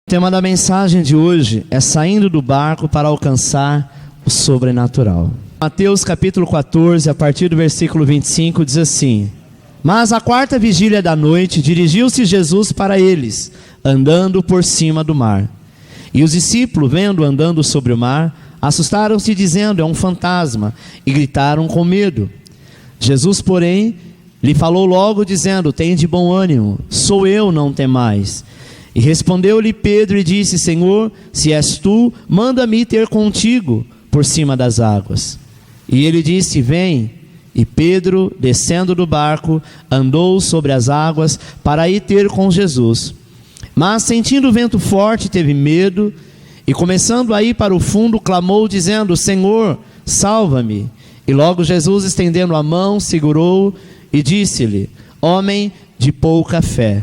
O tema da mensagem de hoje é saindo do barco para alcançar o sobrenatural. Mateus capítulo 14, a partir do versículo 25, diz assim: Mas à quarta vigília da noite, dirigiu-se Jesus para eles, andando por cima do mar. E os discípulos, vendo andando sobre o mar, assustaram-se, dizendo: é um fantasma, e gritaram com medo. Jesus, porém, lhe falou logo, dizendo: tende bom ânimo, sou eu, não temais. E respondeu-lhe Pedro e disse: Senhor, se és tu, manda-me ter contigo por cima das águas. E ele disse: vem. E Pedro, descendo do barco, andou sobre as águas para ir ter com Jesus. Mas sentindo o vento forte, teve medo, e começando a ir para o fundo, clamou dizendo: Senhor, salva-me. E logo Jesus, estendendo a mão, segurou e disse-lhe: homem de pouca fé,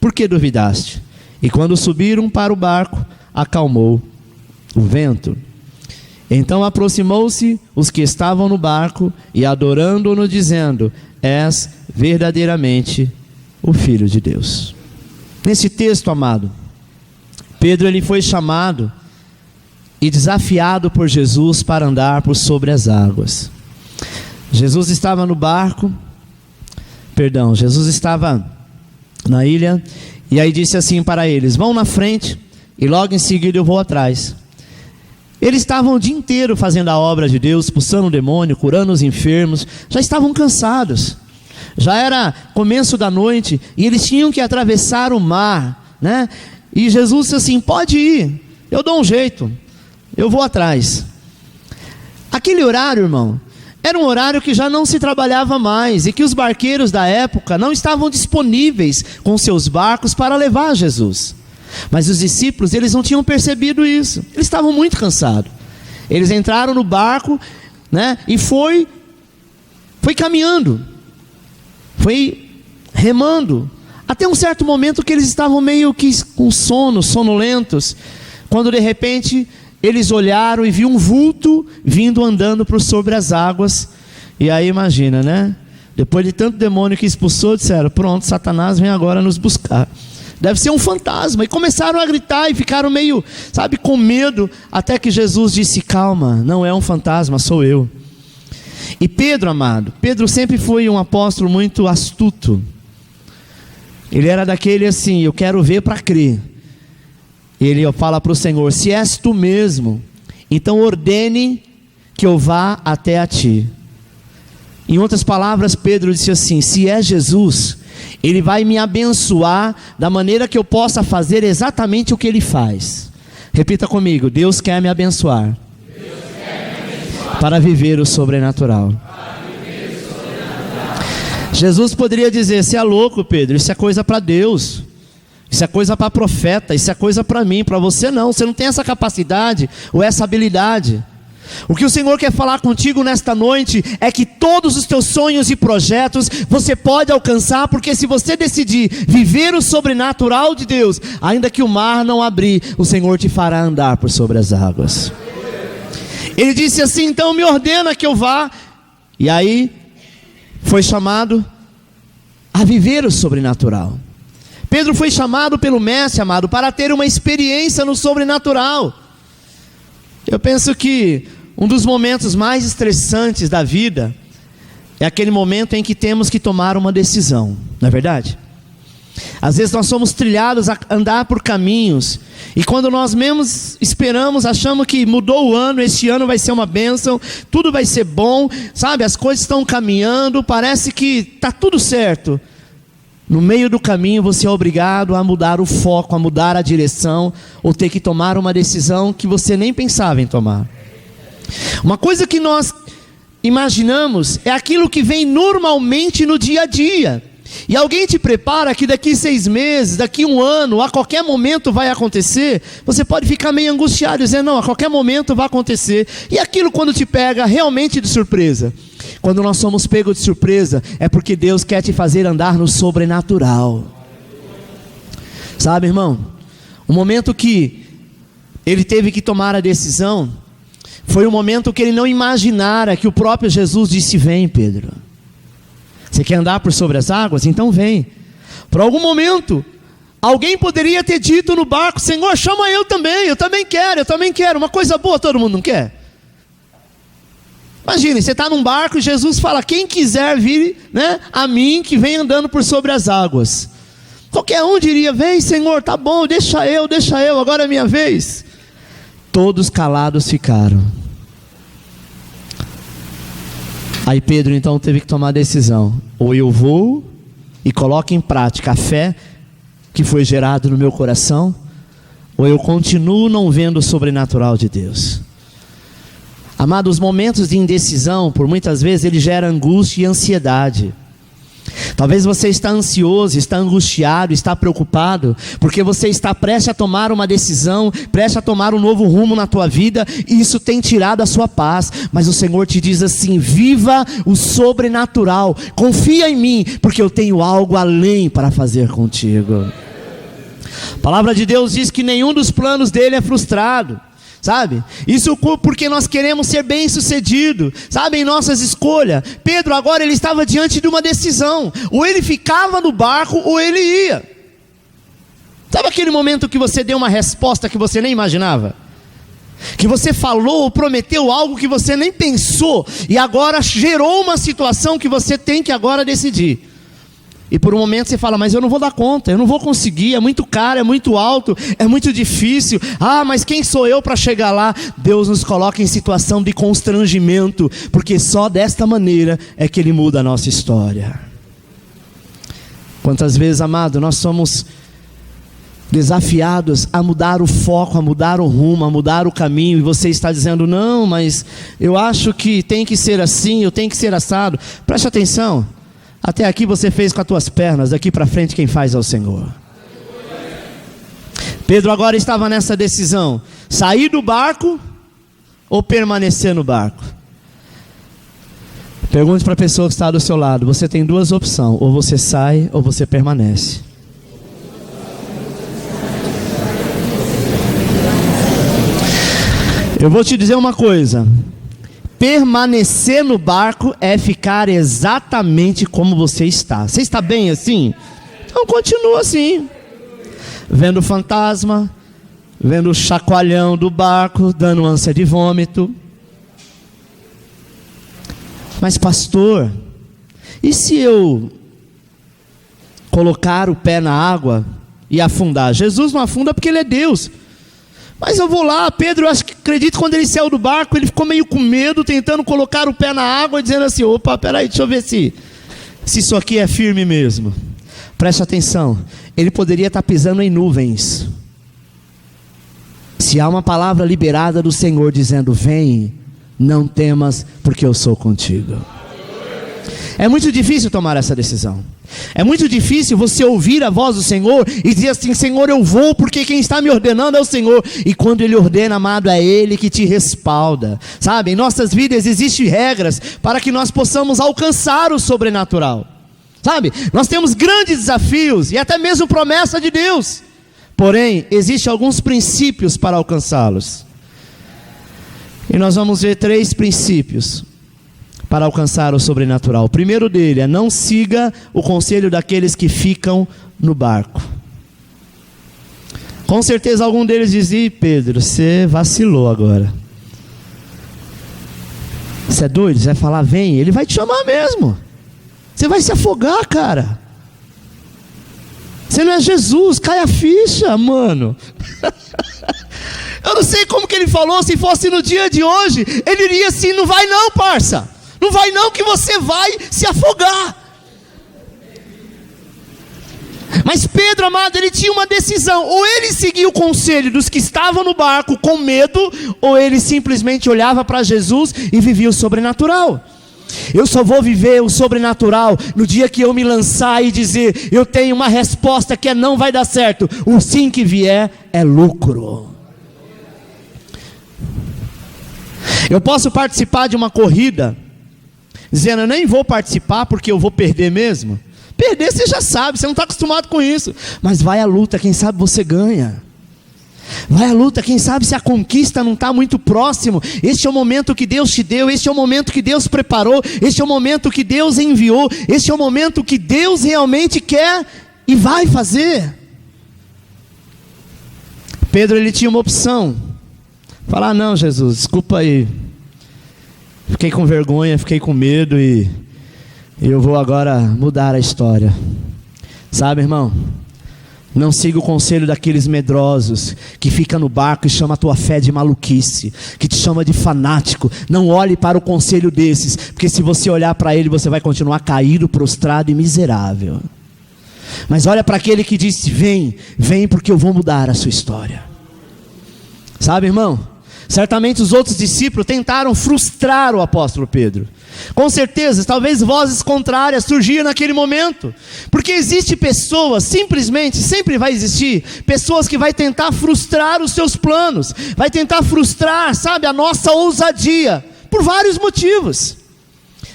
por que duvidaste? E quando subiram para o barco, acalmou o vento. Então aproximou-se os que estavam no barco e adorando-no, dizendo: és verdadeiramente o Filho de Deus. Nesse texto, amado, Pedro ele foi chamado e desafiado por Jesus para andar por sobre as águas. Jesus estava na ilha, e aí disse assim para eles: vão na frente, e logo em seguida eu vou atrás. Eles estavam o dia inteiro fazendo a obra de Deus, expulsando o demônio, curando os enfermos, já estavam cansados, já era começo da noite, e eles tinham que atravessar o mar, né? E Jesus disse assim: pode ir, eu dou um jeito, eu vou atrás. Aquele horário, irmão, era um horário que já não se trabalhava mais, e que os barqueiros da época não estavam disponíveis com seus barcos para levar Jesus. Mas os discípulos, eles não tinham percebido isso, eles estavam muito cansados. Eles entraram no barco, né, e foi caminhando, foi remando, até um certo momento que eles estavam meio que com sono, sonolentos, quando de repente eles olharam e viram um vulto vindo andando por sobre as águas. E aí imagina, né? Depois de tanto demônio que expulsou, disseram: pronto, Satanás vem agora nos buscar, deve ser um fantasma. E começaram a gritar e ficaram meio, com medo, até que Jesus disse: calma, não é um fantasma, sou eu. E Pedro, amado, Pedro sempre foi um apóstolo muito astuto. Ele era daquele assim: eu quero ver para crer. Ele fala para o Senhor: se és tu mesmo, então ordene que eu vá até a ti. Em outras palavras, Pedro disse assim: se é Jesus, ele vai me abençoar da maneira que eu possa fazer exatamente o que ele faz. Repita comigo: Deus quer me abençoar, para viver o sobrenatural. Jesus poderia dizer: você é louco, Pedro, isso é coisa para Deus, isso é coisa para profeta, isso é coisa para mim, para você não, você não tem essa capacidade ou essa habilidade. O que o Senhor quer falar contigo nesta noite é que todos os teus sonhos e projetos você pode alcançar, porque se você decidir viver o sobrenatural de Deus, ainda que o mar não abrir, o Senhor te fará andar por sobre as águas. Ele disse assim: então me ordena que eu vá. E aí foi chamado a viver o sobrenatural. Pedro foi chamado pelo mestre, amado, para ter uma experiência no sobrenatural. Eu penso que um dos momentos mais estressantes da vida é aquele momento em que temos que tomar uma decisão, não é verdade? Às vezes nós somos trilhados a andar por caminhos, e quando nós mesmos esperamos, achamos que mudou o ano, este ano vai ser uma bênção, tudo vai ser bom, as coisas estão caminhando, parece que está tudo certo. No meio do caminho você é obrigado a mudar o foco, a mudar a direção, ou ter que tomar uma decisão que você nem pensava em tomar. Uma coisa que nós imaginamos é aquilo que vem normalmente no dia a dia, e alguém te prepara que daqui 6 meses, daqui 1 ano, a qualquer momento vai acontecer. Você pode ficar meio angustiado, dizendo: não, a qualquer momento vai acontecer. E aquilo quando te pega realmente de surpresa. Quando nós somos pegos de surpresa, é porque Deus quer te fazer andar no sobrenatural. Sabe, irmão, o momento que ele teve que tomar a decisão foi um momento que ele não imaginara, que o próprio Jesus disse: vem, Pedro, você quer andar por sobre as águas? Então vem. Por algum momento Alguém poderia ter dito no barco: Senhor, chama eu também quero. Uma coisa boa todo mundo não quer? Imagine, você está num barco e Jesus fala: quem quiser vir, a mim, que vem andando por sobre as águas. Qualquer um diria: vem Senhor, tá bom, deixa eu, agora é minha vez. Todos calados ficaram. Aí Pedro então teve que tomar a decisão: ou eu vou e coloco em prática a fé que foi gerado no meu coração, ou eu continuo não vendo o sobrenatural de Deus. Amado, os momentos de indecisão, por muitas vezes, ele gera angústia e ansiedade. Talvez você está ansioso, está angustiado, está preocupado, porque você está prestes a tomar uma decisão, prestes a tomar um novo rumo na tua vida, e isso tem tirado a sua paz. Mas o Senhor te diz assim: viva o sobrenatural, confia em mim, porque eu tenho algo além para fazer contigo. A palavra de Deus diz que nenhum dos planos dele é frustrado. Sabe? Isso porque nós queremos ser bem-sucedido, sabe, em nossas escolhas. Pedro agora ele estava diante de uma decisão: ou ele ficava no barco ou ele ia. Sabe aquele momento que você deu uma resposta que você nem imaginava? Que você falou ou prometeu algo que você nem pensou, e agora gerou uma situação que você tem que agora decidir. E por um momento você fala: mas eu não vou dar conta, eu não vou conseguir, é muito caro, é muito alto, é muito difícil. Mas quem sou eu para chegar lá? Deus nos coloca em situação de constrangimento, porque só desta maneira é que Ele muda a nossa história. Quantas vezes, amado, nós somos desafiados a mudar o foco, a mudar o rumo, a mudar o caminho, e você está dizendo: não, mas eu acho que tem que ser assim, eu tenho que ser assado. Preste atenção. Até aqui você fez com as tuas pernas, daqui para frente quem faz é o Senhor. Pedro agora estava nessa decisão: sair do barco ou permanecer no barco. Pergunte para a pessoa que está do seu lado: você tem duas opções, ou você sai ou você permanece. Eu vou te dizer uma coisa: permanecer no barco é ficar exatamente como você está. Você está bem assim? Então continua assim, vendo fantasma, vendo o chacoalhão do barco, dando ânsia de vômito. Mas pastor, e se eu colocar o pé na água e afundar? Jesus não afunda porque Ele é Deus. Mas eu vou lá. Pedro, eu acredito que quando ele saiu do barco, ele ficou meio com medo, tentando colocar o pé na água, dizendo assim: opa, peraí, deixa eu ver se isso aqui é firme mesmo. Preste atenção, ele poderia estar pisando em nuvens. Se há uma palavra liberada do Senhor dizendo: vem, não temas, porque eu sou contigo. É muito difícil tomar essa decisão. É muito difícil você ouvir a voz do Senhor e dizer assim: Senhor, eu vou, porque quem está me ordenando é o Senhor. E quando Ele ordena, amado, é Ele que te respalda. Sabe, em nossas vidas existem regras para que nós possamos alcançar o sobrenatural. Sabe, nós temos grandes desafios e até mesmo promessa de Deus. Porém, existem alguns princípios para alcançá-los. E nós vamos ver 3 princípios para alcançar o sobrenatural. O primeiro dele é: não siga o conselho daqueles que ficam no barco. Com certeza algum deles dizia: Pedro, você vacilou agora. Você é doido? Você vai falar: vem, ele vai te chamar mesmo. Você vai se afogar, cara. Você não é Jesus, cai a ficha, mano. Eu não sei como que ele falou. Se fosse no dia de hoje, ele iria assim: não vai não, parça. Não vai não, que você vai se afogar. Mas Pedro, amado, ele tinha uma decisão: ou ele seguia o conselho dos que estavam no barco com medo, ou ele simplesmente olhava para Jesus e vivia o sobrenatural. Eu só vou viver o sobrenatural no dia que eu me lançar e dizer: eu tenho uma resposta que não vai dar certo. O sim que vier é lucro. Eu posso participar de uma corrida dizendo: eu nem vou participar porque eu vou perder mesmo. Perder você já sabe, você não está acostumado com isso. Mas vai à luta, quem sabe você ganha. Vai à luta, quem sabe se a conquista não está muito próximo. Este é o momento que Deus te deu, este é o momento que Deus preparou, este é o momento que Deus enviou, este é o momento que Deus realmente quer e vai fazer. Pedro, ele tinha uma opção. Falar: não, Jesus, desculpa aí, fiquei com vergonha, fiquei com medo e eu vou agora mudar a história. Sabe, irmão, não siga o conselho daqueles medrosos que fica no barco e chama a tua fé de maluquice, que te chama de fanático. Não olhe para o conselho desses, porque se você olhar para ele, você vai continuar caído, prostrado e miserável. Mas olha para aquele que disse: vem, vem, porque eu vou mudar a sua história. Sabe, irmão, certamente os outros discípulos tentaram frustrar o apóstolo Pedro. Com certeza, talvez vozes contrárias surgiam naquele momento, porque existe pessoas, simplesmente, sempre vai existir pessoas que vai tentar frustrar os seus planos, vai tentar frustrar, sabe, a nossa ousadia, por vários motivos,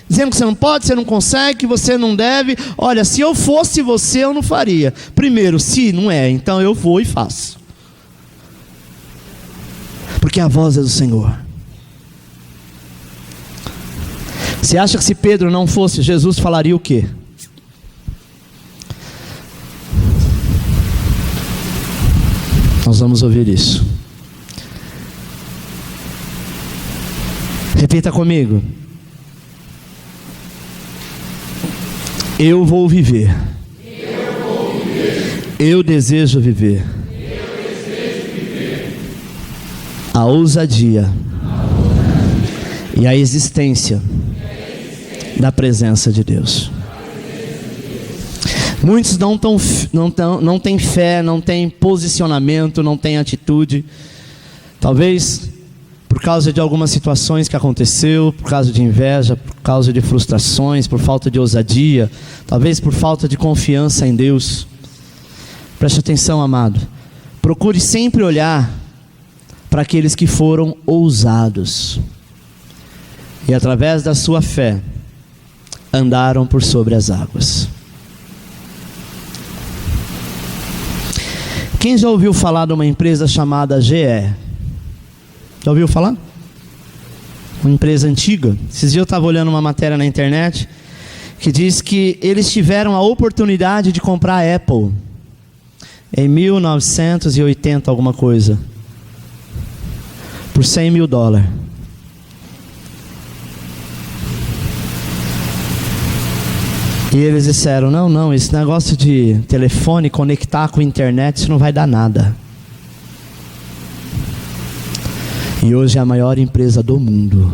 dizendo que você não pode, você não consegue, que você não deve. Olha, se eu fosse você, eu não faria. Primeiro, se não é, então eu vou e faço, porque a voz é do Senhor. Você acha que se Pedro não fosse, Jesus falaria o quê? Nós vamos ouvir isso. Repita comigo: eu vou viver. Eu desejo viver. A ousadia e a existência da presença de Deus. Muitos não têm fé, não têm posicionamento, não têm atitude. Talvez por causa de algumas situações que aconteceu, por causa de inveja, por causa de frustrações, por falta de ousadia, talvez por falta de confiança em Deus. Preste atenção, amado. Procure sempre olhar para aqueles que foram ousados e através da sua fé andaram por sobre as águas. Quem já ouviu falar de uma empresa chamada GE? Já ouviu falar? Uma empresa antiga. Esses dias eu estava olhando uma matéria na internet que diz que eles tiveram a oportunidade de comprar a Apple em 1980 alguma coisa, por $100 mil. E eles disseram: não, esse negócio de telefone conectar com a internet, isso não vai dar nada. E hoje é a maior empresa do mundo.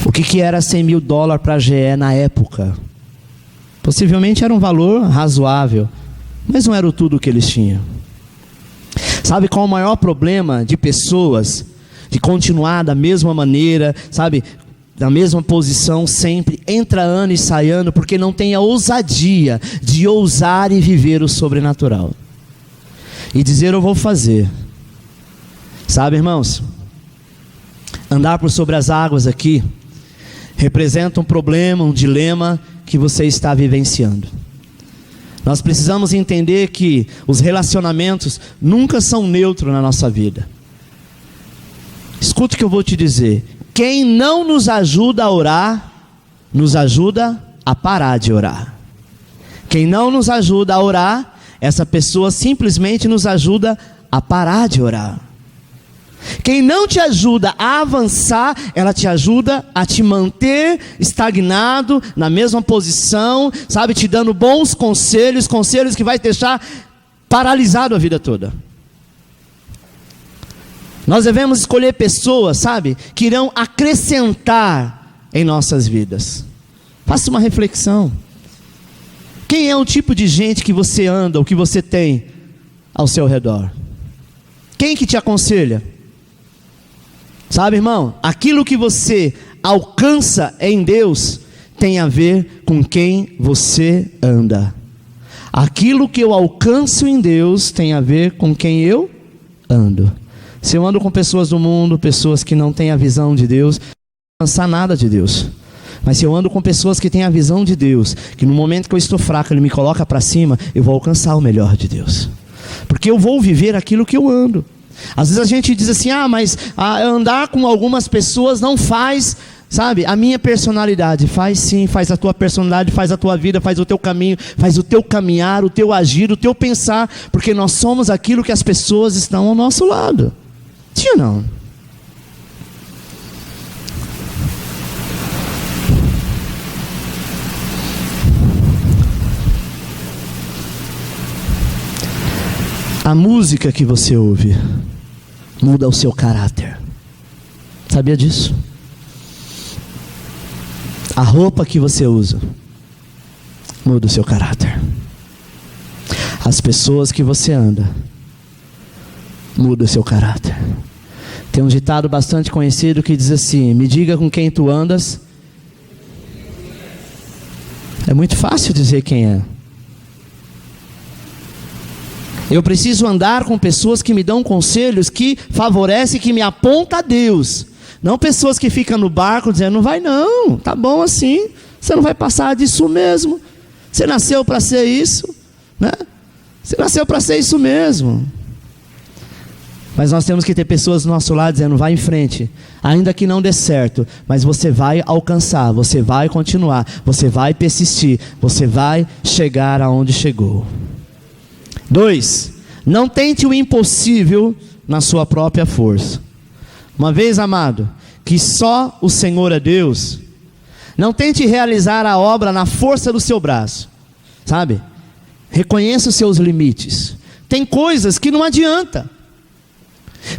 O que era $100 mil para a GE na época? Possivelmente era um valor razoável, mas não era o tudo que eles tinham. Sabe qual é o maior problema de pessoas de continuar da mesma maneira, sabe, na mesma posição sempre, entra ano e sai ano, porque não tem a ousadia de ousar e viver o sobrenatural e dizer: eu vou fazer. Sabe, irmãos, andar por sobre as águas aqui representa um problema, um dilema que você está vivenciando. Nós precisamos entender que os relacionamentos nunca são neutros na nossa vida. Escuta o que eu vou te dizer: quem não nos ajuda a orar, nos ajuda a parar de orar. Quem não nos ajuda a orar, essa pessoa simplesmente nos ajuda a parar de orar. Quem não te ajuda a avançar, ela te ajuda a te manter estagnado na mesma posição, sabe, te dando bons conselhos, conselhos que vai te deixar paralisado a vida toda. Nós devemos escolher pessoas, sabe, que irão acrescentar em nossas vidas. Faça uma reflexão. Quem é o tipo de gente que você anda, ou que você tem ao seu redor? Quem que te aconselha? Sabe, irmão, aquilo que você alcança em Deus tem a ver com quem você anda. Aquilo que eu alcanço em Deus tem a ver com quem eu ando. Se eu ando com pessoas do mundo, pessoas que não têm a visão de Deus, não vou alcançar nada de Deus. Mas se eu ando com pessoas que têm a visão de Deus, que no momento que eu estou fraco Ele me coloca para cima, eu vou alcançar o melhor de Deus, porque eu vou viver aquilo que eu ando. Às vezes a gente diz assim: mas andar com algumas pessoas não faz sabe, a minha personalidade. Faz sim, faz a tua personalidade, faz a tua vida, faz o teu caminho, faz o teu caminhar, o teu agir, o teu pensar, porque nós somos aquilo que as pessoas estão ao nosso lado. Sim ou não? A música que você ouve muda o seu caráter. Sabia disso? A roupa que você usa muda o seu caráter. As pessoas que você anda muda o seu caráter. Tem um ditado bastante conhecido que diz assim: me diga com quem tu andas. É muito fácil dizer quem é. Eu preciso andar com pessoas que me dão conselhos, que favorecem, que me apontam a Deus. Não pessoas que ficam no barco dizendo, não vai não, tá bom assim, você não vai passar disso mesmo. Você nasceu para ser isso, né? Você nasceu para ser isso mesmo. Mas nós temos que ter pessoas do nosso lado dizendo, vai em frente, ainda que não dê certo, mas você vai alcançar, você vai continuar, você vai persistir, você vai chegar aonde chegou. 2, não tente o impossível na sua própria força. Uma vez, amado, que só o Senhor é Deus, não tente realizar a obra na força do seu braço, sabe? Reconheça os seus limites. Tem coisas que não adianta.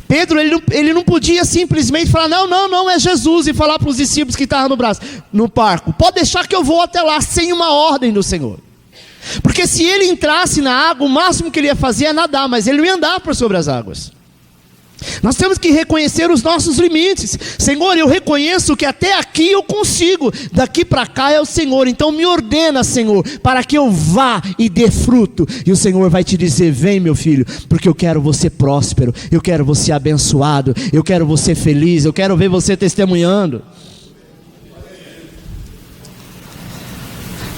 Pedro, ele não podia simplesmente falar, não, é Jesus, e falar para os discípulos que estavam no barco, pode deixar que eu vou até lá, sem uma ordem do Senhor. Porque se ele entrasse na água, o máximo que ele ia fazer é nadar, mas ele não ia andar por sobre as águas. Nós temos que reconhecer os nossos limites. Senhor, eu reconheço que até aqui eu consigo, daqui para cá é o Senhor, então me ordena, Senhor, para que eu vá e dê fruto. E o Senhor vai te dizer, vem meu filho, porque eu quero você próspero, eu quero você abençoado, eu quero você feliz, eu quero ver você testemunhando.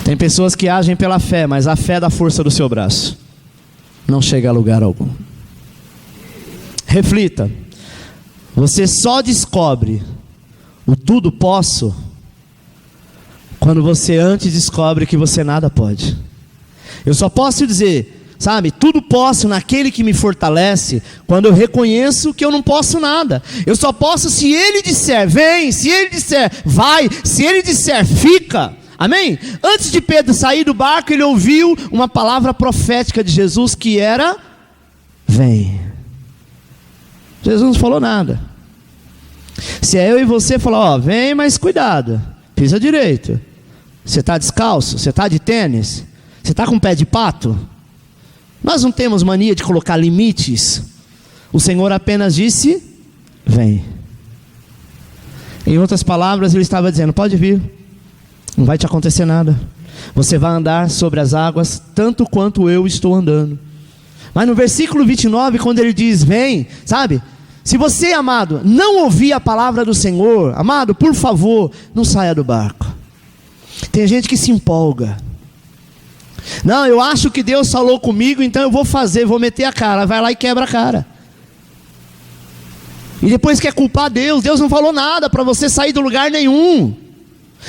Tem pessoas que agem pela fé, mas a fé é da força do seu braço, não chega a lugar algum. Reflita, você só descobre o tudo posso quando você antes descobre que você nada pode. Eu só posso dizer, sabe, tudo posso naquele que me fortalece, quando eu reconheço que eu não posso nada. Eu só posso se Ele disser, vem, se Ele disser, vai, se Ele disser, fica. Amém? Antes de Pedro sair do barco, ele ouviu uma palavra profética de Jesus que era, vem. Jesus não falou nada. Se é eu e você falar, vem, mas cuidado, pisa direito. Você está descalço? Você está de tênis? Você está com pé de pato? Nós não temos mania de colocar limites. O Senhor apenas disse, vem. Em outras palavras, Ele estava dizendo, pode vir, não vai te acontecer nada. Você vai andar sobre as águas, tanto quanto eu estou andando. Mas no versículo 29, quando Ele diz, vem, sabe? Se você, amado, não ouvir a palavra do Senhor, amado, por favor, não saia do barco. Tem gente que se empolga. Não, eu acho que Deus falou comigo, então eu vou fazer, vou meter a cara. Vai lá e quebra a cara. E depois quer culpar Deus. Deus não falou nada para você sair do lugar nenhum.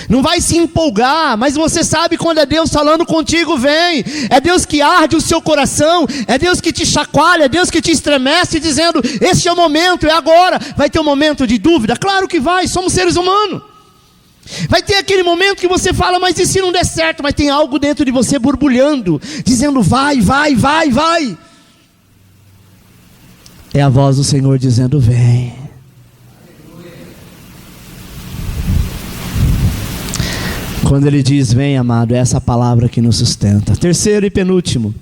Não vai se empolgar, mas você sabe quando é Deus falando contigo, vem. É Deus que arde o seu coração, é Deus que te chacoalha, é Deus que te estremece, dizendo, este é o momento, é agora. Vai ter um momento de dúvida? Claro que vai, somos seres humanos. Vai ter aquele momento que você fala, mas e se não der certo? Mas tem algo dentro de você borbulhando, dizendo, vai, vai, vai, vai. É a voz do Senhor dizendo, vem. Quando Ele diz, vem amado, é essa palavra que nos sustenta. Terceiro e penúltimo,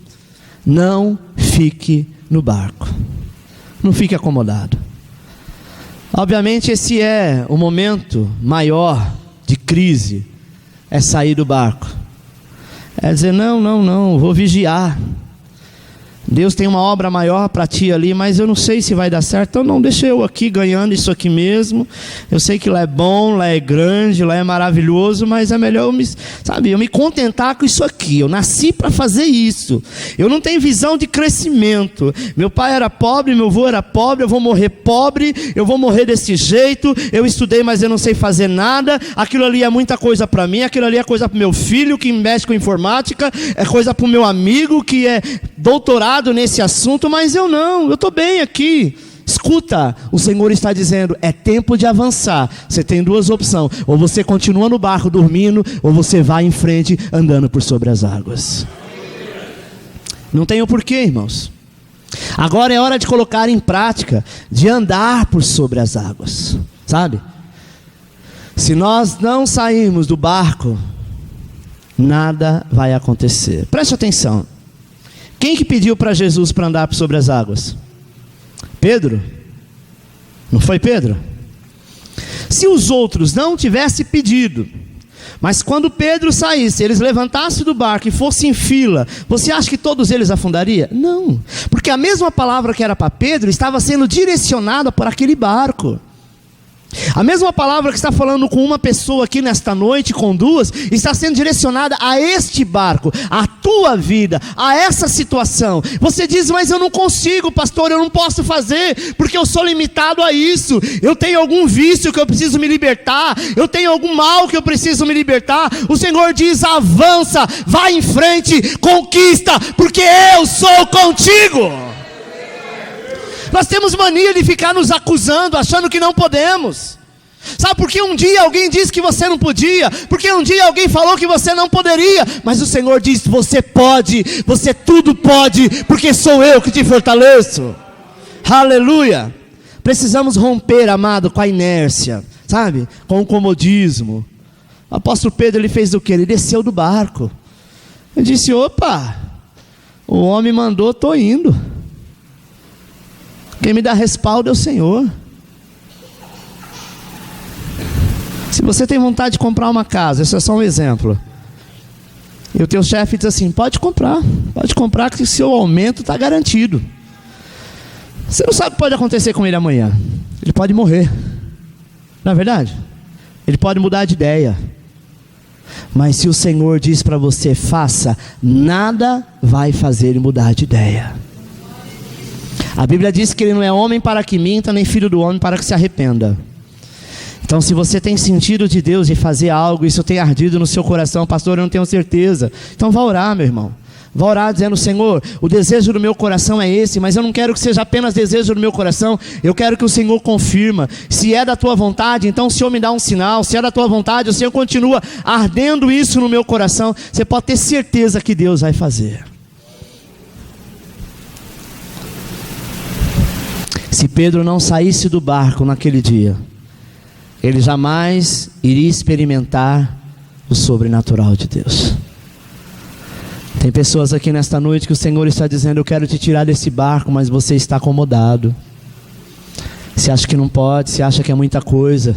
não fique no barco. Não fique acomodado. Obviamente esse é o momento maior de crise, é sair do barco. É dizer, não, vou vigiar. Deus tem uma obra maior para ti ali, mas eu não sei se vai dar certo. Então não, deixa eu aqui ganhando isso aqui mesmo. Eu sei que lá é bom, lá é grande, lá é maravilhoso, mas é melhor eu me contentar com isso aqui. Eu nasci para fazer isso. Eu não tenho visão de crescimento. Meu pai era pobre, meu avô era pobre, eu vou morrer pobre, eu vou morrer desse jeito. Eu estudei, mas eu não sei fazer nada. Aquilo ali é muita coisa para mim, aquilo ali é coisa para meu filho que mexe com informática, é coisa para o meu amigo que é doutorado nesse assunto, mas eu não, eu estou bem aqui. Escuta, o Senhor está dizendo, é tempo de avançar. Você tem duas opções, ou você continua no barco dormindo, ou você vai em frente andando por sobre as águas. Não tem o porquê, irmãos. Agora é hora de colocar em prática, de andar por sobre as águas, sabe? Se nós não sairmos do barco, nada vai acontecer. Preste atenção. Quem que pediu para Jesus para andar sobre as águas? Pedro? Não foi Pedro? Se os outros não tivessem pedido, mas quando Pedro saísse, eles levantassem do barco e fossem em fila, você acha que todos eles afundariam? Não, porque a mesma palavra que era para Pedro estava sendo direcionada por aquele barco. A mesma palavra que está falando com uma pessoa aqui nesta noite, com duas, está sendo direcionada a este barco, a tua vida, a essa situação. Você diz, mas eu não consigo, pastor, eu não posso fazer, porque eu sou limitado a isso. Eu tenho algum vício que eu preciso me libertar, eu tenho algum mal que eu preciso me libertar. O Senhor diz, avança, vai em frente, conquista, porque eu sou contigo. Nós temos mania de ficar nos acusando, achando que não podemos. Sabe por que um dia alguém disse que você não podia? Porque um dia alguém falou que você não poderia. Mas o Senhor diz, você pode, você tudo pode, porque sou eu que te fortaleço. Aleluia. Precisamos romper, amado, com a inércia, sabe? Com o comodismo. O apóstolo Pedro, ele fez o quê? Ele desceu do barco. Ele disse, opa, o homem mandou, estou indo. Quem me dá respaldo é o Senhor. Se você tem vontade de comprar uma casa, esse é só um exemplo, e o teu chefe diz assim, pode comprar que o seu aumento está garantido. Você não sabe o que pode acontecer com ele amanhã. Ele pode morrer, não é verdade? Ele pode mudar de ideia. Mas se o Senhor diz para você, faça, nada vai fazer ele mudar de ideia. A Bíblia diz que ele não é homem para que minta, nem filho do homem para que se arrependa. Então se você tem sentido de Deus de fazer algo, isso tem ardido no seu coração, pastor, eu não tenho certeza, então vá orar, meu irmão. Vá orar dizendo, Senhor, o desejo do meu coração é esse, mas eu não quero que seja apenas desejo do meu coração, eu quero que o Senhor confirma. Se é da tua vontade, então o Senhor me dá um sinal. Se é da tua vontade, o Senhor continua ardendo isso no meu coração. Você pode ter certeza que Deus vai fazer. Se Pedro não saísse do barco naquele dia, ele jamais iria experimentar o sobrenatural de Deus. Tem pessoas aqui nesta noite que o Senhor está dizendo, eu quero te tirar desse barco, mas você está acomodado. Você acha que não pode, você acha que é muita coisa,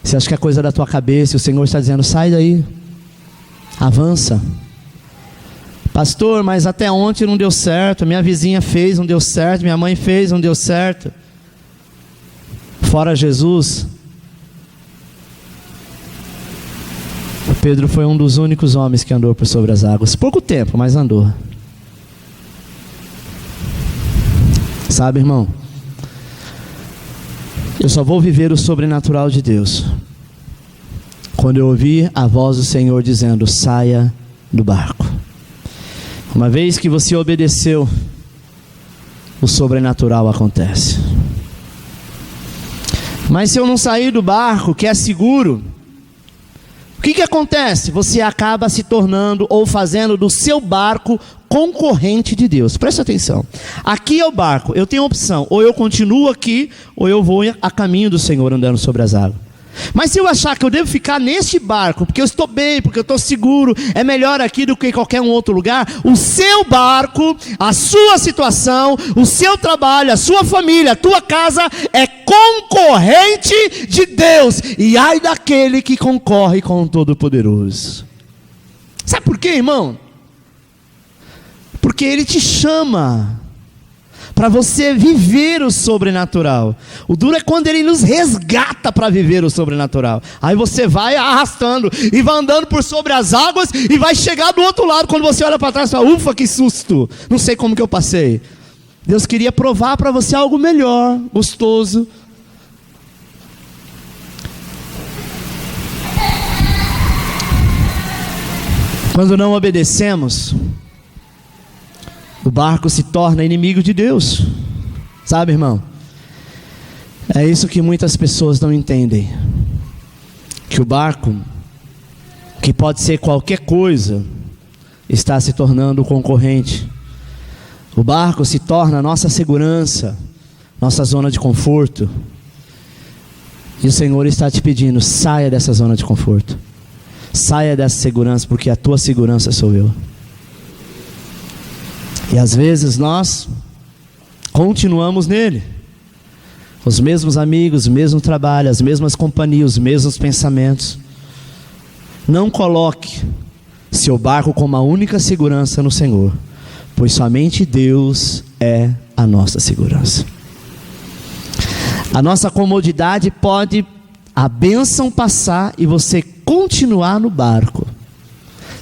você acha que é coisa da tua cabeça, e o Senhor está dizendo, sai daí, avança. Pastor, mas até ontem não deu certo, minha vizinha fez, não deu certo, minha mãe fez, não deu certo. Fora Jesus, Pedro foi um dos únicos homens que andou por sobre as águas. Pouco tempo, mas andou. Sabe, irmão, eu só vou viver o sobrenatural de Deus quando eu ouvir a voz do Senhor dizendo, saia do barco. Uma vez que você obedeceu, o sobrenatural acontece. Mas se eu não sair do barco, que é seguro, o que acontece? Você acaba se tornando ou fazendo do seu barco concorrente de Deus. Presta atenção. Aqui é o barco, eu tenho opção, ou eu continuo aqui, ou eu vou a caminho do Senhor andando sobre as águas. Mas se eu achar que eu devo ficar neste barco, porque eu estou bem, porque eu estou seguro, é melhor aqui do que em qualquer um outro lugar, o seu barco, a sua situação, o seu trabalho, a sua família, a tua casa é concorrente de Deus. E ai daquele que concorre com o Todo-Poderoso. Sabe por quê, irmão? Porque Ele te chama para você viver o sobrenatural. O duro é quando Ele nos resgata para viver o sobrenatural. Aí você vai arrastando e vai andando por sobre as águas e vai chegar do outro lado. Quando você olha para trás e fala, ufa, que susto, não sei como que eu passei. Deus queria provar para você algo melhor, gostoso. Quando não obedecemos, o barco se torna inimigo de Deus. Sabe, irmão? É isso que muitas pessoas não entendem. Que o barco, que pode ser qualquer coisa, está se tornando concorrente. O barco se torna nossa segurança, nossa zona de conforto. E o Senhor está te pedindo, saia dessa zona de conforto. Saia dessa segurança, porque a tua segurança sou eu. E às vezes nós continuamos nele. Os mesmos amigos, o mesmo trabalho, as mesmas companhias, os mesmos pensamentos. Não coloque seu barco como a única segurança no Senhor, pois somente Deus é a nossa segurança. A nossa comodidade pode a bênção passar e você continuar no barco.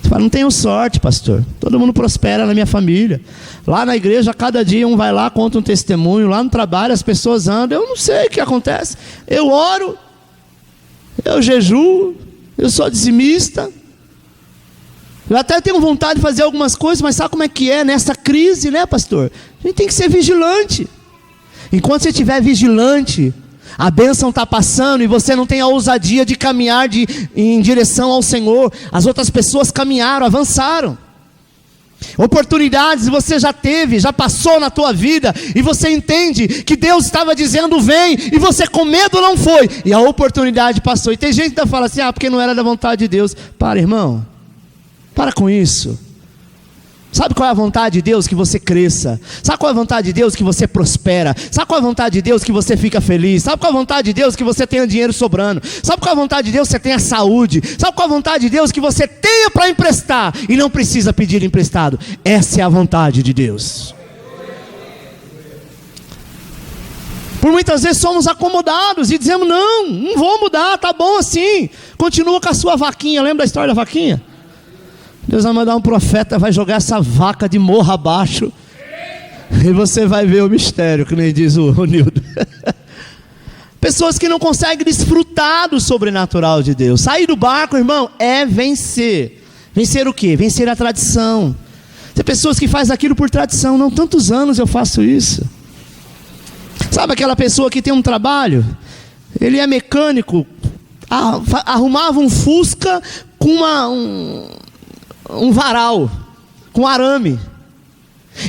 Você fala, não tenho sorte, pastor. Todo mundo prospera na minha família. Lá na igreja, cada dia um vai lá, conta um testemunho. Lá no trabalho as pessoas andam. Eu não sei o que acontece. Eu oro, eu jejuo, eu sou dizimista. Eu até tenho vontade de fazer algumas coisas, mas sabe como é que é nessa crise, né, pastor? A gente tem que ser vigilante. Enquanto você estiver vigilante, a bênção está passando e você não tem a ousadia de caminhar em direção ao Senhor. As outras pessoas caminharam, avançaram. Oportunidades você já teve, já passou na tua vida, e você entende que Deus estava dizendo vem, e você com medo não foi, e a oportunidade passou. E tem gente que fala assim, porque não era da vontade de Deus. Para, irmão, para com isso. Sabe qual é a vontade de Deus? Que você cresça. Sabe qual é a vontade de Deus? Que você prospera. Sabe qual é a vontade de Deus? Que você fica feliz. Sabe qual é a vontade de Deus? Que você tenha dinheiro sobrando. Sabe qual é a vontade de Deus? Que você tenha saúde. Sabe qual é a vontade de Deus? Que você tenha para emprestar e não precisa pedir emprestado. Essa é a vontade de Deus. Por muitas vezes somos acomodados e dizemos, não vou mudar, tá bom assim. Continua com a sua vaquinha. Lembra da história da vaquinha? Deus vai mandar um profeta, vai jogar essa vaca de morro abaixo, e você vai ver o mistério, que nem diz o Nildo. Pessoas que não conseguem desfrutar do sobrenatural de Deus. Sair do barco, irmão, é vencer. Vencer o quê? Vencer a tradição. Tem pessoas que fazem aquilo por tradição. Não, tantos anos eu faço isso. Sabe aquela pessoa que tem um trabalho? Ele é mecânico, arrumava um Fusca com um varal, com arame,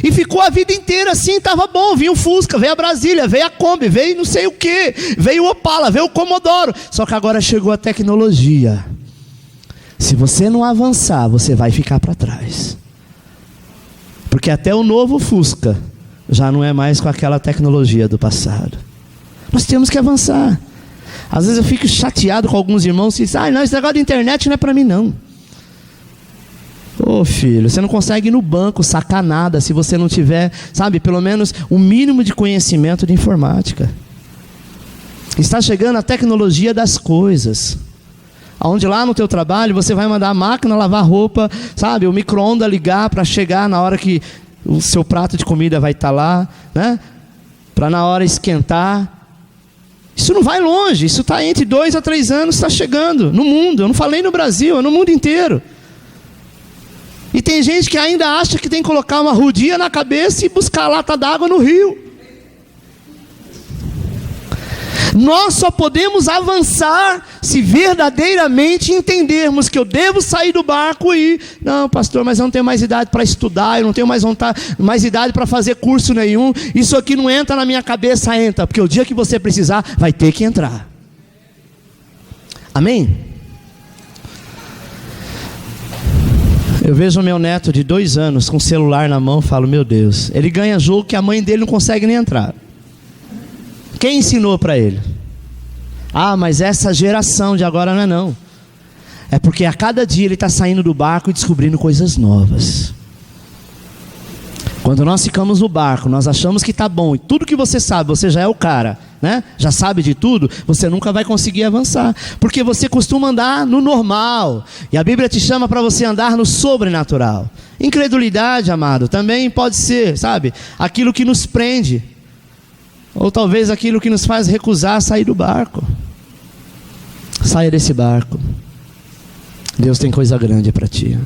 e ficou a vida inteira assim, estava bom. Vinha o Fusca, veio a Brasília, veio a Kombi, veio não sei o que, veio o Opala, veio o Commodoro. Só que agora chegou a tecnologia. Se você não avançar, você vai ficar para trás, porque até o novo Fusca já não é mais com aquela tecnologia do passado. Nós temos que avançar. Às vezes eu fico chateado com alguns irmãos que dizem, não, esse negócio de internet não é para mim não. Ô filho, você não consegue ir no banco sacar nada se você não tiver, sabe, pelo menos um mínimo de conhecimento de informática. Está chegando a tecnologia das coisas, onde lá no teu trabalho você vai mandar a máquina lavar roupa, sabe, o micro-ondas ligar para chegar na hora que o seu prato de comida vai estar lá, né, para na hora esquentar. Isso não vai longe, isso está entre 2 a 3 anos, está chegando no mundo. Eu não falei no Brasil, é no mundo inteiro. E tem gente que ainda acha que tem que colocar uma rodinha na cabeça e buscar lata d'água no rio. Nós só podemos avançar se verdadeiramente entendermos que eu devo sair do barco e ir. Não, pastor, mas eu não tenho mais idade para estudar, eu não tenho mais idade para fazer curso nenhum. Isso aqui não entra na minha cabeça, entra, porque o dia que você precisar, vai ter que entrar. Amém? Eu vejo o meu neto de 2 anos com o celular na mão, falo, meu Deus, ele ganha jogo que a mãe dele não consegue nem entrar. Quem ensinou para ele? Mas essa geração de agora não é não. É porque a cada dia ele está saindo do barco e descobrindo coisas novas. Quando nós ficamos no barco, nós achamos que está bom, e tudo que você sabe, você já é o cara, né? Já sabe de tudo, você nunca vai conseguir avançar, porque você costuma andar no normal, e a Bíblia te chama para você andar no sobrenatural. Incredulidade, amado, também pode ser, sabe, aquilo que nos prende, ou talvez aquilo que nos faz recusar sair do barco. Saia desse barco, Deus tem coisa grande para ti.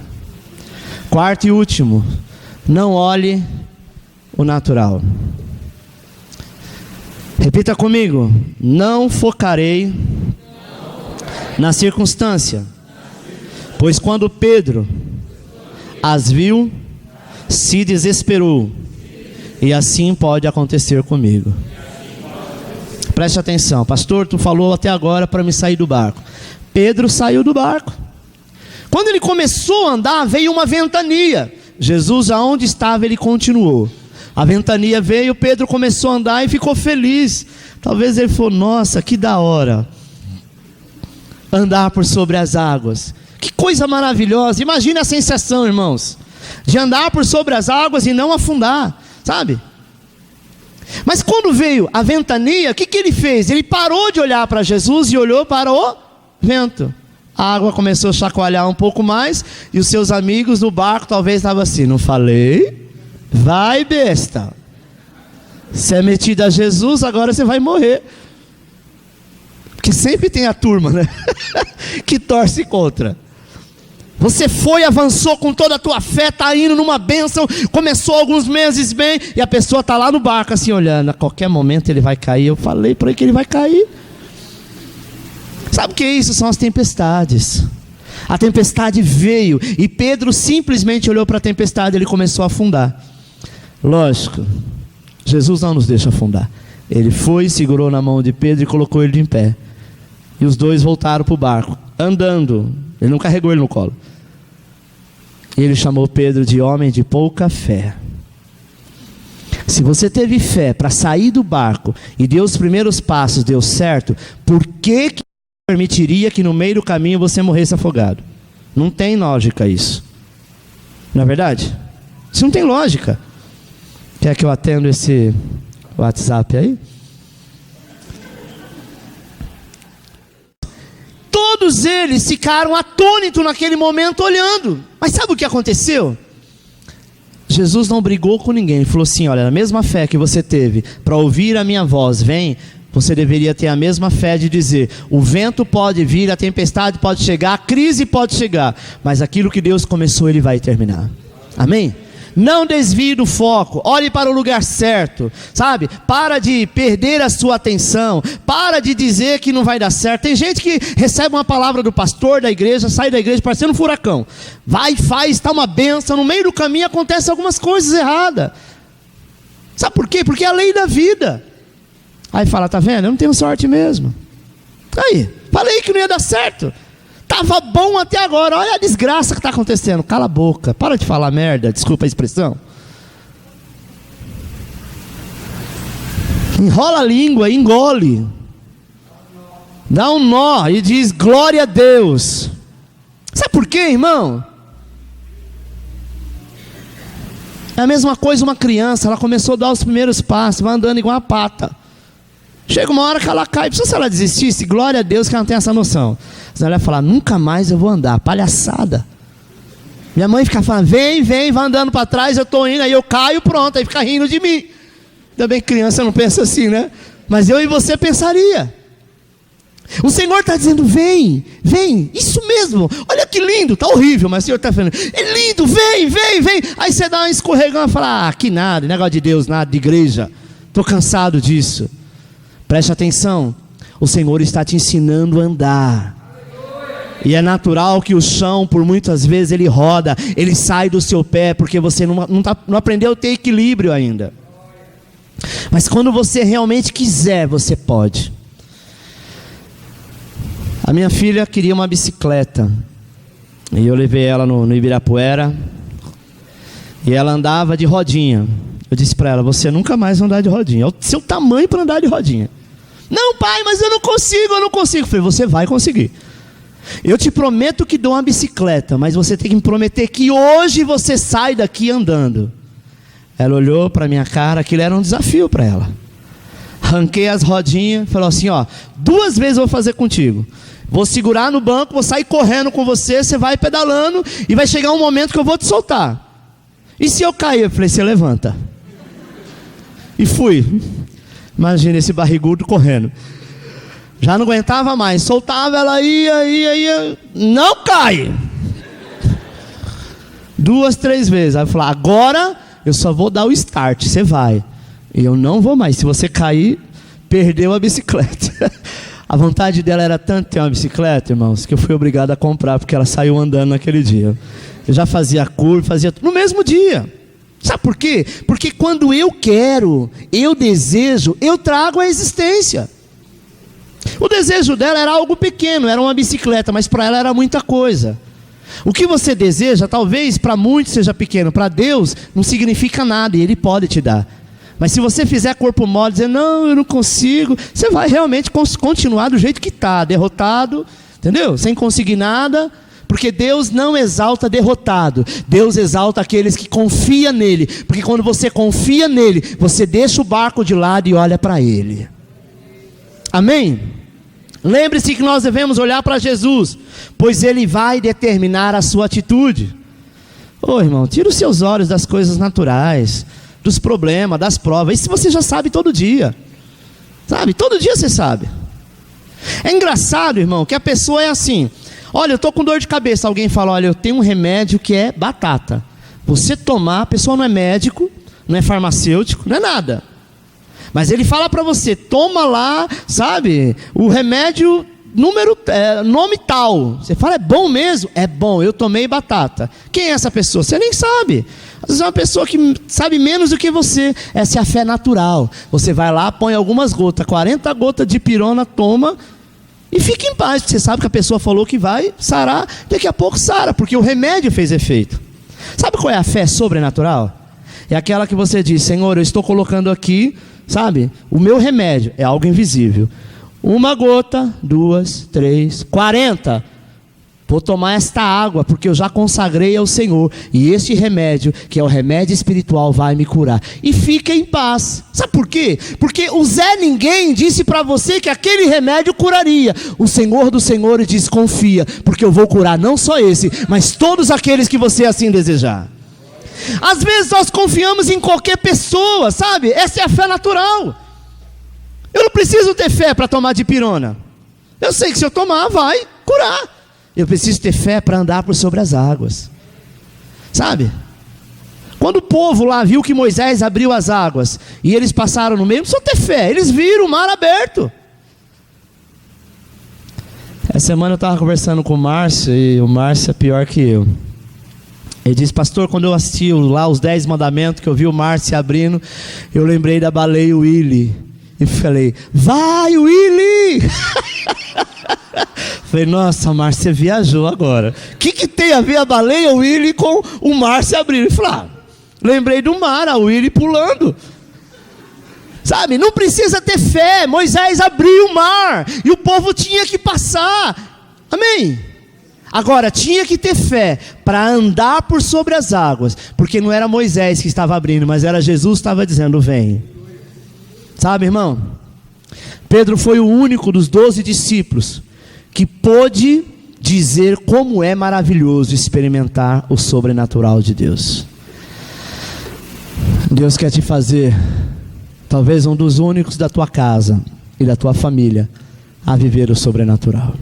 Quarto e último, não olhe o natural. Repita comigo: não focarei na circunstância, pois quando Pedro as viu, se desesperou, e assim pode acontecer comigo. Preste atenção, pastor, tu falou até agora para me sair do barco. Pedro saiu do barco. Quando ele começou a andar, veio uma ventania. Jesus, aonde estava, ele continuou. A ventania veio, Pedro começou a andar e ficou feliz. Talvez ele falou: nossa, que da hora andar por sobre as águas. Que coisa maravilhosa. Imagine a sensação, irmãos, de andar por sobre as águas e não afundar, sabe? Mas quando veio a ventania, o que ele fez? Ele parou de olhar para Jesus e olhou para o vento. A água começou a chacoalhar um pouco mais, e os seus amigos no barco talvez estavam assim: não falei? Vai, besta, você é metido a Jesus, agora você vai morrer. Porque sempre tem a turma, né? que torce contra. Você foi, avançou com toda a tua fé, está indo numa bênção, começou alguns meses bem, e a pessoa está lá no barco assim olhando: a qualquer momento ele vai cair. Eu falei para ele que ele vai cair. Sabe o que é isso? São as tempestades. A tempestade veio, e Pedro simplesmente olhou para a tempestade, ele começou a afundar. Lógico, Jesus não nos deixa afundar. Ele foi, segurou na mão de Pedro e colocou ele em pé, e os dois voltaram para o barco, andando. Ele não carregou ele no colo. E ele chamou Pedro de homem de pouca fé. Se você teve fé para sair do barco e deu os primeiros passos, deu certo, por que permitiria que no meio do caminho você morresse afogado? Não tem lógica isso. Não é verdade? Isso não tem lógica. Quer que eu atenda esse WhatsApp aí? Todos eles ficaram atônitos naquele momento olhando. Mas sabe o que aconteceu? Jesus não brigou com ninguém. Ele falou assim: olha, a mesma fé que você teve para ouvir a minha voz, vem. Você deveria ter a mesma fé de dizer: o vento pode vir, a tempestade pode chegar, a crise pode chegar, mas aquilo que Deus começou, Ele vai terminar. Amém? Não desvie do foco, olhe para o lugar certo, sabe? Para de perder a sua atenção, para de dizer que não vai dar certo. Tem gente que recebe uma palavra do pastor da igreja, sai da igreja parecendo um furacão, vai, faz, está uma bênção, no meio do caminho acontecem algumas coisas erradas. Sabe por quê? Porque é a lei da vida. Aí fala: tá vendo? Eu não tenho sorte mesmo. Aí, falei que não ia dar certo. Estava bom até agora, olha a desgraça que está acontecendo. Cala a boca, para de falar merda, desculpa a expressão. Enrola a língua, engole, dá um nó e diz: glória a Deus. Sabe por quê, irmão? É a mesma coisa uma criança, ela começou a dar os primeiros passos, vai andando igual uma pata. Chega uma hora que ela cai. Se ela desistisse, glória a Deus que ela não tem essa noção. Senão ela ia falar: nunca mais eu vou andar. Palhaçada. Minha mãe fica falando: vem, vem, vai andando para trás, eu estou indo, aí eu caio, pronto, aí fica rindo de mim. Ainda bem que criança não pensa assim, né? Mas eu e você pensaria. O Senhor está dizendo: vem, vem, isso mesmo, olha que lindo, está horrível, mas o Senhor está falando: é lindo, vem, vem, vem. Aí você dá uma escorregão e fala: ah, que nada, negócio de Deus, nada, de igreja, estou cansado disso. Preste atenção, o Senhor está te ensinando a andar. E é natural que o chão, por muitas vezes, ele roda, ele sai do seu pé, porque você não aprendeu a ter equilíbrio ainda. Mas quando você realmente quiser, você pode. A minha filha queria uma bicicleta, e eu levei ela no Ibirapuera, e ela andava de rodinha. Eu disse para ela: você nunca mais vai andar de rodinha, é o seu tamanho para andar de rodinha. Não, pai, mas eu não consigo. Eu falei: você vai conseguir. Eu te prometo que dou uma bicicleta, mas você tem que me prometer que hoje você sai daqui andando. Ela olhou para minha cara, aquilo era um desafio para ela. Arranquei as rodinhas, falou assim, ó, 2 vezes eu vou fazer contigo. Vou segurar no banco, vou sair correndo com você, você vai pedalando e vai chegar um momento que eu vou te soltar. E se eu cair? Eu falei, você levanta. E fui. Imagina esse barrigudo correndo. Já não aguentava mais, soltava, ela ia, não cai. 2, 3 vezes. Aí eu falei, agora eu só vou dar o start, você vai. E eu não vou mais, se você cair, perdeu a bicicleta. A vontade dela era tanto ter uma bicicleta, irmãos, que eu fui obrigado a comprar, porque ela saiu andando naquele dia. Eu já fazia curva, fazia tudo no mesmo dia. Sabe por quê? Porque quando eu quero, eu desejo, eu trago a existência. O desejo dela era algo pequeno, era uma bicicleta, mas para ela era muita coisa. O que você deseja, talvez para muitos seja pequeno, para Deus não significa nada e Ele pode te dar. Mas se você fizer corpo mole, dizer, não, eu não consigo, você vai realmente continuar do jeito que está, derrotado, entendeu? Sem conseguir nada, porque Deus não exalta derrotado, Deus exalta aqueles que confiam nele, porque quando você confia nele, você deixa o barco de lado e olha para ele. Amém? Lembre-se que nós devemos olhar para Jesus, pois Ele vai determinar a sua atitude. Ô irmão, tira os seus olhos das coisas naturais, dos problemas, das provas. Isso você já sabe todo dia. Sabe? Todo dia você sabe. É engraçado, irmão, que a pessoa é assim. Olha, eu estou com dor de cabeça. Alguém fala, olha, eu tenho um remédio que é batata. Você tomar, a pessoa não é médico, não é farmacêutico, não é nada. Mas ele fala para você, toma lá, sabe, o remédio nome tal. Você fala, é bom mesmo? É bom, eu tomei batata. Quem é essa pessoa? Você nem sabe. Às vezes é uma pessoa que sabe menos do que você. Essa é a fé natural. Você vai lá, põe algumas gotas, 40 gotas de pirona, toma e fica em paz, porque você sabe que a pessoa falou que vai sarar, daqui a pouco sara, porque o remédio fez efeito. Sabe qual é a fé sobrenatural? É aquela que você diz, Senhor, eu estou colocando aqui, sabe, o meu remédio é algo invisível. 1 gota, 2, 3, 40. Vou tomar esta água, porque eu já consagrei ao Senhor. E este remédio, que é o remédio espiritual, vai me curar. E fique em paz. Sabe por quê? Porque o Zé Ninguém disse para você que aquele remédio curaria. O Senhor dos Senhores diz, confia, porque eu vou curar não só esse, mas todos aqueles que você assim desejar. Às vezes nós confiamos em qualquer pessoa, sabe? Essa é a fé natural. Eu não preciso ter fé para tomar dipirona. Eu sei que se eu tomar, vai curar. Eu preciso ter fé para andar por sobre as águas. Sabe? Quando o povo lá viu que Moisés abriu as águas e eles passaram no meio, não precisou ter fé. Eles viram o mar aberto. Essa semana eu estava conversando com o Márcio, e o Márcio é pior que eu. Ele disse, pastor, quando eu assisti lá os 10 mandamentos, que eu vi o mar se abrindo, eu lembrei da baleia Willy. E falei, vai Willy! Falei, nossa, Márcio, você viajou agora. O que tem a ver a baleia Willy com o mar se abrindo? Ele falou, lembrei do mar, a Willy pulando. Sabe, não precisa ter fé. Moisés abriu o mar e o povo tinha que passar. Amém? Agora, tinha que ter fé para andar por sobre as águas, porque não era Moisés que estava abrindo, mas era Jesus que estava dizendo, vem. Sabe, irmão? Pedro foi o único dos 12 discípulos que pôde dizer como é maravilhoso experimentar o sobrenatural de Deus. Deus quer te fazer, talvez um dos únicos da tua casa e da tua família, a viver o sobrenatural.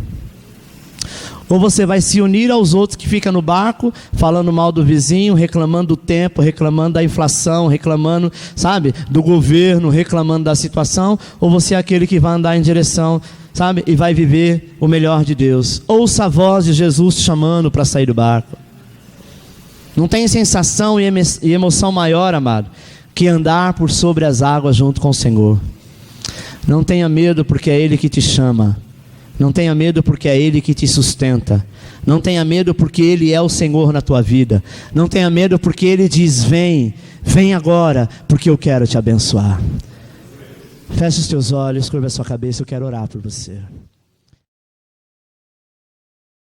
Ou você vai se unir aos outros que ficam no barco, falando mal do vizinho, reclamando do tempo, reclamando da inflação, reclamando, sabe, do governo, reclamando da situação. Ou você é aquele que vai andar em direção, sabe, e vai viver o melhor de Deus. Ouça a voz de Jesus te chamando para sair do barco. Não tem sensação e emoção maior, amado, que andar por sobre as águas junto com o Senhor. Não tenha medo, porque é Ele que te chama. Não tenha medo, porque é Ele que te sustenta. Não tenha medo, porque Ele é o Senhor na tua vida. Não tenha medo, porque Ele diz, vem agora, porque eu quero te abençoar. Feche os teus olhos, curva a sua cabeça, eu quero orar por você.